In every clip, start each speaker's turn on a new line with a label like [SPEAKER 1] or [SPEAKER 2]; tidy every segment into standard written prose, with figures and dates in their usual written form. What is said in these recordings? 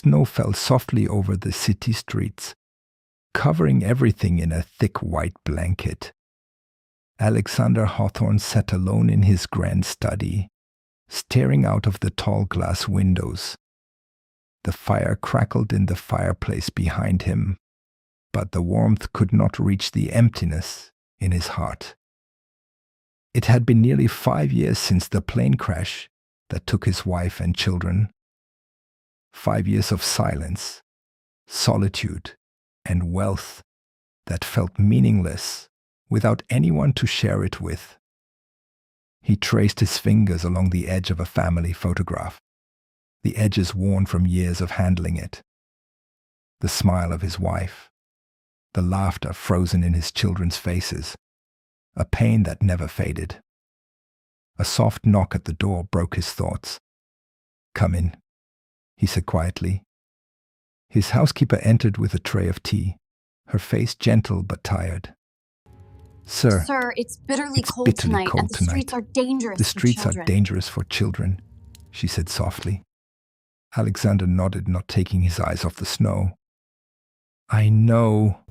[SPEAKER 1] snow fell softly over the city streets, covering everything in a thick white blanket. Alexander Hawthorne sat alone in his grand study, staring out of the tall glass windows. The fire crackled in the fireplace behind him, but the warmth could not reach the emptiness in his heart. It had been nearly 5 years since the plane crash that took his wife and children. 5 years of silence, solitude, and wealth that felt meaningless without anyone to share it with. He traced his fingers along the edge of a family photograph, the edges worn from years of handling it. The smile of his wife, the laughter frozen in his children's faces, a pain that never faded. A soft knock at the door broke his thoughts. "Come in," he said quietly. His housekeeper entered with a tray of tea, her face gentle but tired. "Sir,
[SPEAKER 2] it's bitterly cold tonight, and the streets are dangerous
[SPEAKER 1] The
[SPEAKER 2] for
[SPEAKER 1] streets are
[SPEAKER 2] children."
[SPEAKER 1] dangerous for children," she said softly. Alexander nodded, not taking his eyes off the snow. I know,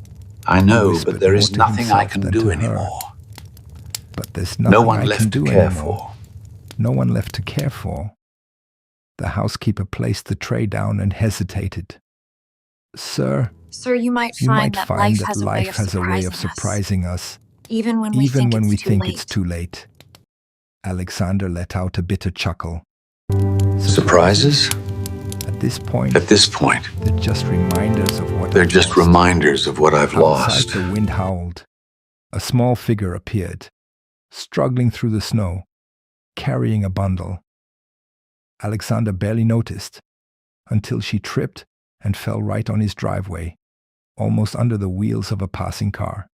[SPEAKER 3] but there is nothing I can do anymore.
[SPEAKER 1] But there's nothing
[SPEAKER 3] No one
[SPEAKER 1] I
[SPEAKER 3] left
[SPEAKER 1] can
[SPEAKER 3] to
[SPEAKER 1] do
[SPEAKER 3] care
[SPEAKER 1] anymore.
[SPEAKER 3] for.
[SPEAKER 1] No one left to care for. The housekeeper placed the tray down and hesitated. "Sir,
[SPEAKER 2] Sir, you might find that life has a way of surprising
[SPEAKER 1] us,
[SPEAKER 2] even when we think it's too late.
[SPEAKER 1] Alexander let out a bitter chuckle.
[SPEAKER 3] Surprises?
[SPEAKER 1] At this point,
[SPEAKER 3] They're
[SPEAKER 1] just reminders of what
[SPEAKER 3] I've lost.
[SPEAKER 1] Outside, the wind howled. A small figure appeared, struggling through the snow, carrying a bundle. Alexander barely noticed until she tripped and fell right on his driveway, almost under the wheels of a passing car.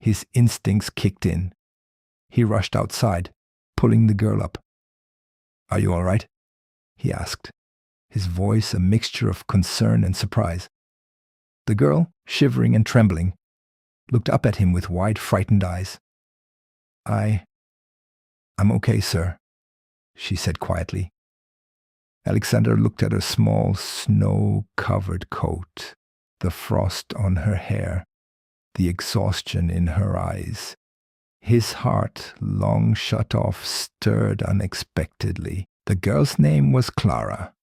[SPEAKER 1] His instincts kicked in. He rushed outside, pulling the girl up. "Are you all right?" he asked, his voice a mixture of concern and surprise. The girl, shivering and trembling, looked up at him with wide, frightened eyes. I'm okay, sir," she said quietly. Alexander looked at her small, snow-covered coat, the frost on her hair, the exhaustion in her eyes. His heart, long shut off, stirred unexpectedly. The girl's name was Clara.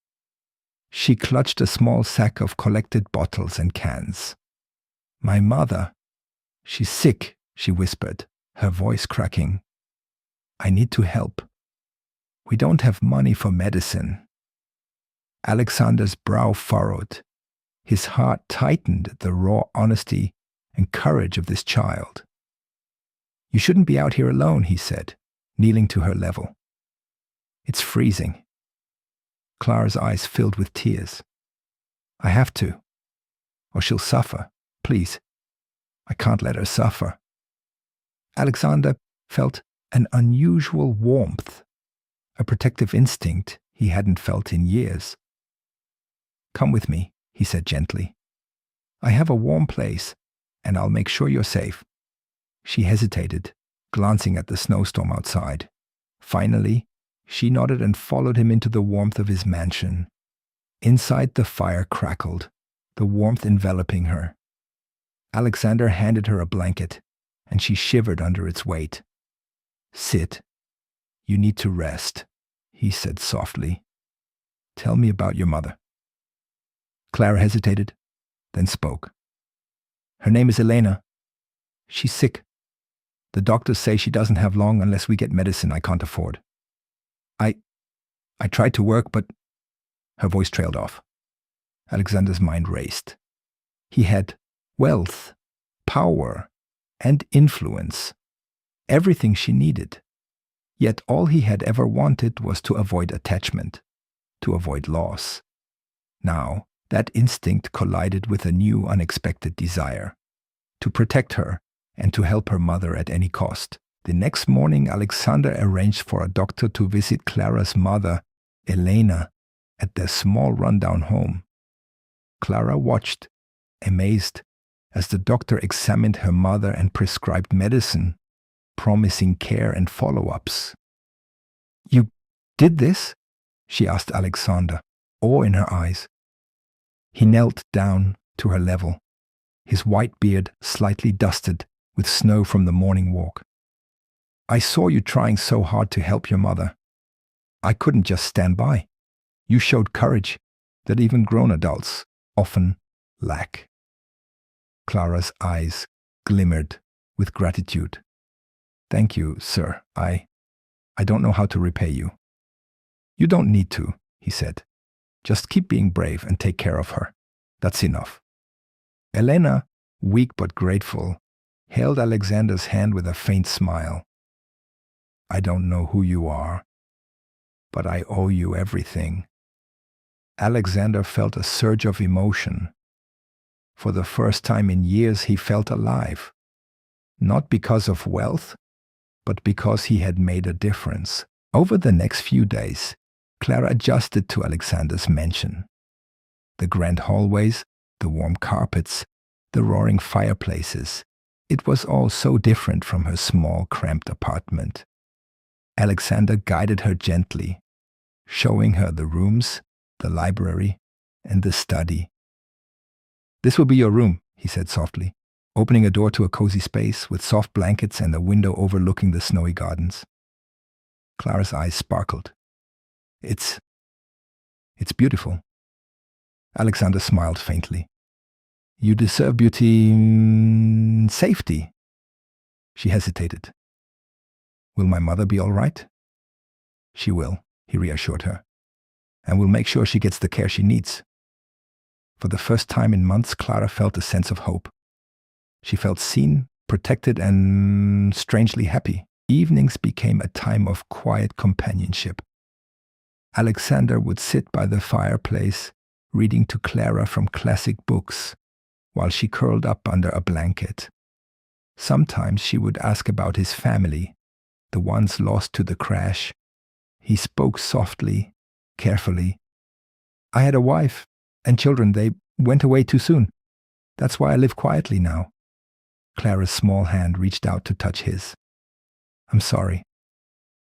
[SPEAKER 1] She clutched a small sack of collected bottles and cans. "My mother. She's sick," she whispered, her voice cracking. "I need to help. We don't have money for medicine." Alexander's brow furrowed. His heart tightened at the raw honesty and courage of this child. "You shouldn't be out here alone," he said, kneeling to her level. "It's freezing." Clara's eyes filled with tears. "I have to, or she'll suffer. Please, I can't let her suffer." Alexander felt an unusual warmth, a protective instinct he hadn't felt in years. "Come with me," he said gently. "I have a warm place, and I'll make sure you're safe." She hesitated, glancing at the snowstorm outside. Finally, she nodded and followed him into the warmth of his mansion. Inside, the fire crackled, the warmth enveloping her. Alexander handed her a blanket, and she shivered under its weight. "Sit. You need to rest," he said softly. "Tell me about your mother." Clara hesitated, then spoke. "Her name is Elena. She's sick. The doctors say she doesn't have long unless we get medicine I can't afford. I tried to work, but..." Her voice trailed off. Alexander's mind raced. He had wealth, power, and influence. Everything she needed. Yet all he had ever wanted was to avoid attachment, to avoid loss. Now, that instinct collided with a new, unexpected desire. To protect her and to help her mother at any cost. The next morning, Alexander arranged for a doctor to visit Clara's mother, Elena, at their small rundown home. Clara watched, amazed, as the doctor examined her mother and prescribed medicine, promising care and follow-ups. "You did this?" she asked Alexander, awe in her eyes. He knelt down to her level, his white beard slightly dusted with snow from the morning walk. I saw you trying so hard to help your mother. I couldn't just stand by. You showed courage that even grown adults often lack. Clara's eyes glimmered with gratitude. Thank you, sir. I don't know how to repay you. You don't need to, he said. Just keep being brave and take care of her. That's enough. Elena, weak but grateful, held Alexander's hand with a faint smile. I don't know who you are, but I owe you everything. Alexander felt a surge of emotion. For the first time in years, he felt alive. Not because of wealth, but because he had made a difference. Over the next few days, Clara adjusted to Alexander's mansion. The grand hallways, the warm carpets, the roaring fireplaces. It was all so different from her small, cramped apartment. Alexander guided her gently, showing her the rooms, the library, and the study. This will be your room, he said softly, opening a door to a cozy space with soft blankets and a window overlooking the snowy gardens. Clara's eyes sparkled. It's beautiful. Alexander smiled faintly. You deserve beauty, safety. She hesitated. Will my mother be all right? She will, he reassured her, and we'll make sure she gets the care she needs. For the first time in months, Clara felt a sense of hope. She felt seen, protected, and strangely happy. Evenings became a time of quiet companionship. Alexander would sit by the fireplace, reading to Clara from classic books, while she curled up under a blanket. Sometimes she would ask about his family, the ones lost to the crash. He spoke softly, carefully. I had a wife and children. They went away too soon. That's why I live quietly now. Clara's small hand reached out to touch his. I'm sorry.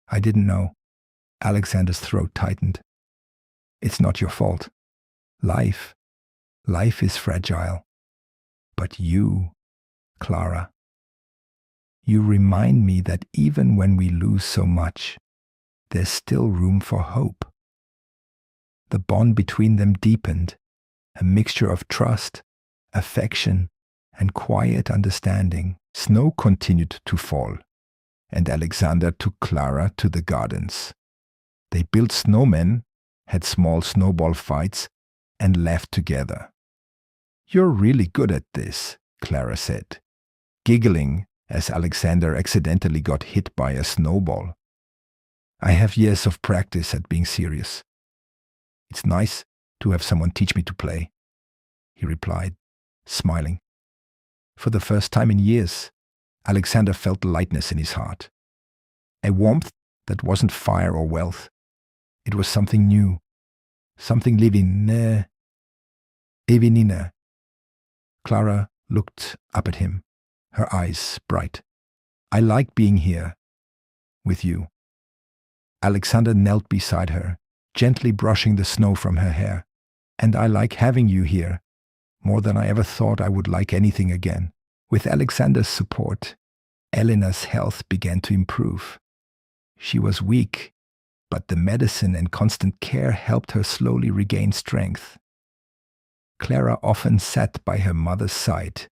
[SPEAKER 1] I didn't know. Alexander's throat tightened. It's not your fault. Life is fragile. But you, Clara, you remind me that even when we lose so much, there's still room for hope. The bond between them deepened, a mixture of trust, affection, and quiet understanding. Snow continued to fall, and Alexander took Clara to the gardens. They built snowmen, had small snowball fights, and laughed together. You're really good at this, Clara said, giggling as Alexander accidentally got hit by a snowball. I have years of practice at being serious. It's nice to have someone teach me to play, he replied, smiling. For the first time in years, Alexander felt lightness in his heart. A warmth that wasn't fire or wealth. It was something new, something living, evenina. Clara looked up at him, her eyes bright. I like being here with you. Alexander knelt beside her, gently brushing the snow from her hair. And I like having you here, more than I ever thought I would like anything again. With Alexander's support, Elena's health began to improve. She was weak, but the medicine and constant care helped her slowly regain strength. Clara often sat by her mother's side,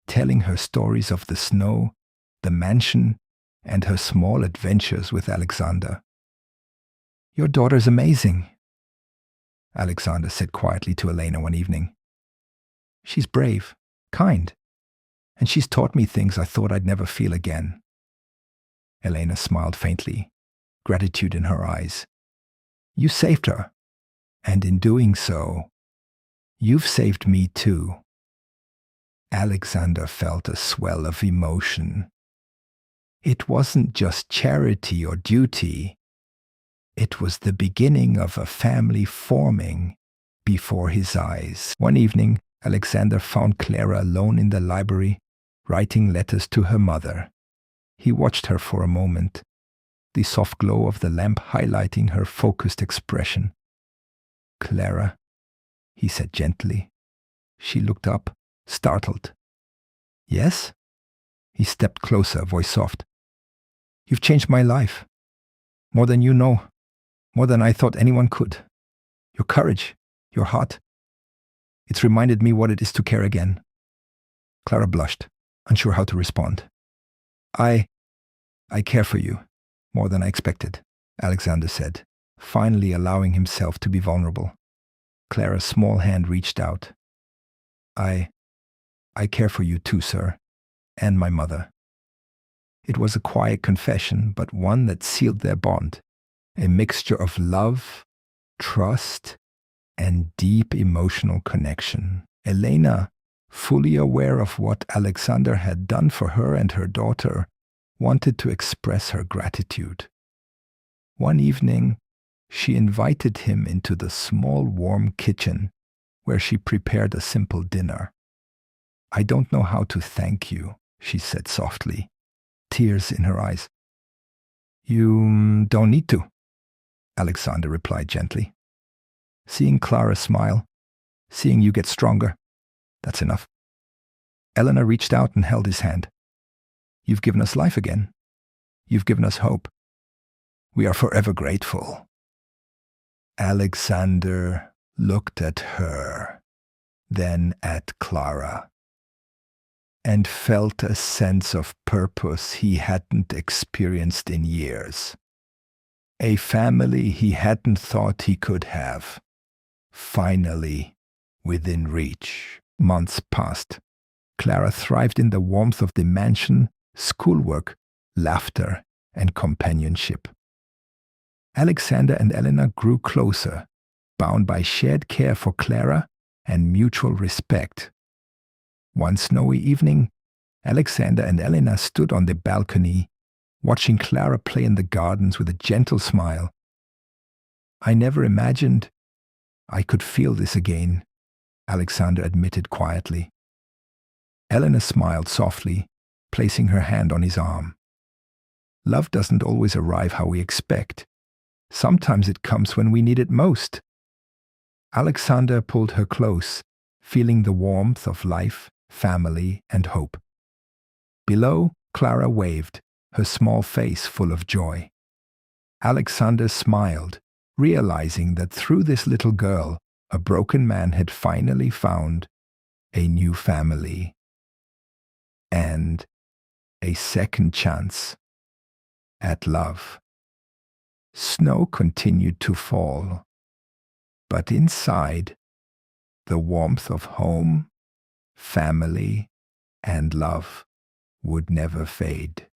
[SPEAKER 1] telling her stories of the snow, the mansion, and her small adventures with Alexander. Your daughter's amazing, Alexander said quietly to Elena one evening. She's brave, kind, and she's taught me things I thought I'd never feel again. Elena smiled faintly, gratitude in her eyes. You saved her, and in doing so, you've saved me too. Alexander felt a swell of emotion. It wasn't just charity or duty. It was the beginning of a family forming before his eyes. One evening, Alexander found Clara alone in the library, writing letters to her mother. He watched her for a moment, the soft glow of the lamp highlighting her focused expression. Clara, he said gently, She looked up, startled. Yes? He stepped closer, voice soft. You've changed my life. More than you know. More than I thought anyone could. Your courage, your heart. It's reminded me what it is to care again. Clara blushed, unsure how to respond. I care for you, more than I expected, Alexander said, finally allowing himself to be vulnerable. Clara's small hand reached out. I care for you too, sir, and my mother. It was a quiet confession, but one that sealed their bond, a mixture of love, trust, and deep emotional connection. Elena, fully aware of what Alexander had done for her and her daughter, wanted to express her gratitude. One evening, she invited him into the small, warm kitchen where she prepared a simple dinner. I don't know how to thank you, she said softly, tears in her eyes. You don't need to, Alexander replied gently. Seeing Clara smile, seeing you get stronger, that's enough. Elena reached out and held his hand. You've given us life again. You've given us hope. We are forever grateful. Alexander looked at her, then at Clara, and felt a sense of purpose he hadn't experienced in years. A family he hadn't thought he could have, finally within reach. Months passed. Clara thrived in the warmth of the mansion, schoolwork, laughter, and companionship. Alexander and Elena grew closer, bound by shared care for Clara and mutual respect. One snowy evening, Alexander and Elena stood on the balcony, watching Clara play in the gardens with a gentle smile. I never imagined I could feel this again, Alexander admitted quietly. Elena smiled softly, placing her hand on his arm. Love doesn't always arrive how we expect. Sometimes it comes when we need it most. Alexander pulled her close, feeling the warmth of life, family, and hope. Below, Clara waved, her small face full of joy. Alexander smiled, realizing that through this little girl, a broken man had finally found a new family and a second chance at love. Snow continued to fall, but inside, the warmth of home, family, and love would never fade.